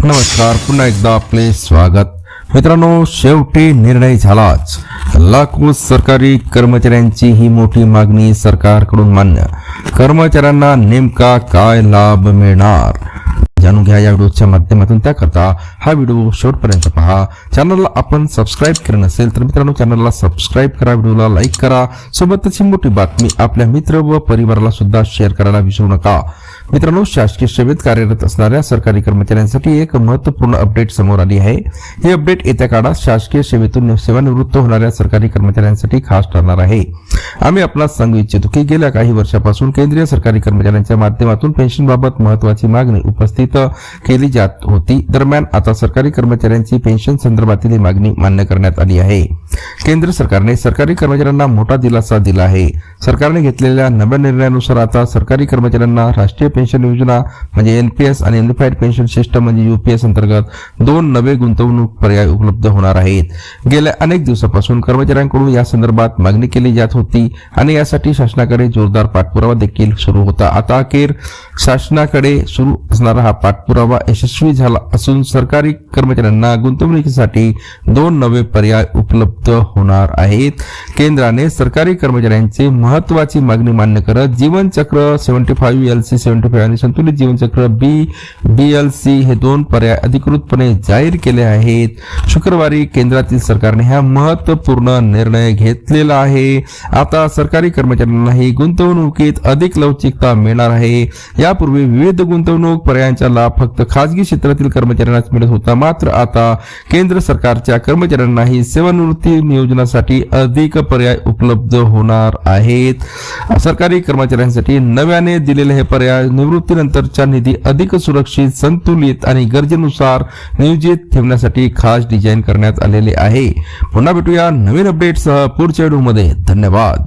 नमस्कार, पुन्हा एकदा आपले स्वागत. मित्रांनो, शेवटी निर्णय झालाच. लाखो सरकारी कर्मचाऱ्यांची ही मोठी मागणी सरकारकडून मान्य. कर्मचाऱ्यांना नेमका काय लाभ मिळणार जाणून घ्या या व्हिडिओच्या माध्यमातून. त्याकरता हा व्हिडिओ शेवटपर्यंत पहा. चॅनलला आपण सबस्क्राईब केलं नसेल तर मित्रांनो चॅनलला सबस्क्राईब करा, व्हिडिओला लाईक करा. सोबतच ही मोठी बातमी आपल्या मित्र व परिवाराला सुद्धा शेअर करायला विसरू नका. मित्रांनो, शासकीय सेवेत कार्यरत असणाऱ्या सरकारी कर्मचाऱ्यांसाठी एक महत्त्वपूर्ण अपडेट समोर आली आहे. ही अपडेट येत्या काळात शासकीय सेवेतून सेवानिवृत्त होणाऱ्या सरकारी कर्मचाऱ्यांसाठी खास ठरणार आहे. आम्ही आपणास सांगू इच्छितो की गेल्या काही वर्षापासून केंद्रीय सरकारी कर्मचाऱ्यांच्या माध्यमातून पेन्शनबाबत महत्त्वाची मागणी उपस्थित केली जात होती. दरम्यान आता सरकारी कर्मचाऱ्यांची पेन्शन संदर्भातील ही मागणी मान्य करण्यात आली आहे. केंद्र सरकारने सरकारी कर्मचाऱ्यांना मोठा दिलासा दिला आहे. सरकारने घेतलेल्या नव्या निर्णयानुसार आता सरकारी कर्मचाऱ्यांना राष्ट्रीय पेन्शन योजना म्हणजे एनपीएस आणि युनिफाईड पेन्शन सिस्टम म्हणजे यूपीएस अंतर्गत 2 नवे गुंतवणूक पर्याय उपलब्ध होणार आहेत. गेल्या अनेक दिवसापासून कर्मचाऱ्यांकडून या संदर्भात मागणी केली जात होती आणि यासाठी शासनाकडे जोरदार पाठपुरावा देखील सुरू होता. आता अखेर शासनाकडे सुरू असणारा हा पाठपुरावा यशस्वी झाला असून सरकारी कर्मचाऱ्यांना गुंतवणुकीसाठी 2 नवे पर्याय उपलब्ध होणार आहेत. केंद्राने सरकारी कर्मचाऱ्यांची महत्त्वाची मागणी मान्य करत जीवनचक्र 75 LC 75 आणि संतुलित जीवनचक्र BLC हे 2 पर्याय अधिकृतपणे जाहीर केले आहेत. शुक्रवारी केंद्रातील सरकारने हा महत्त्वपूर्ण निर्णय घेतलेला आहे. आता सरकारी कर्मचाऱ्यांनाही गुंतवणुकीत अधिक लवचिकता मिळणार आहे. यापूर्वी विविध गुंतवणूक पर्यायांचा लाभ फक्त खासगी क्षेत्रातील कर्मचाऱ्यांनाच मिळत होता. मात्र आता केंद्र सरकारच्या कर्मचाऱ्यांनाही सेवानिवृत्ती नियोजनासाठी अधिक पर्याय उपलब्ध होणार आहेत. सरकारी कर्मचाऱ्यांसाठी नव्याने दिलेले हे पर्याय निवृत्तीनंतरचा निधी अधिक सुरक्षित, संतुलित आणि गरजेनुसार नियोजित ठेवण्यासाठी खास डिझाईन करण्यात आलेले आहे. पुन्हा भेटूया नवीन अपडेटसह पुढच्या व्हिडिओमध्ये. धन्यवाद.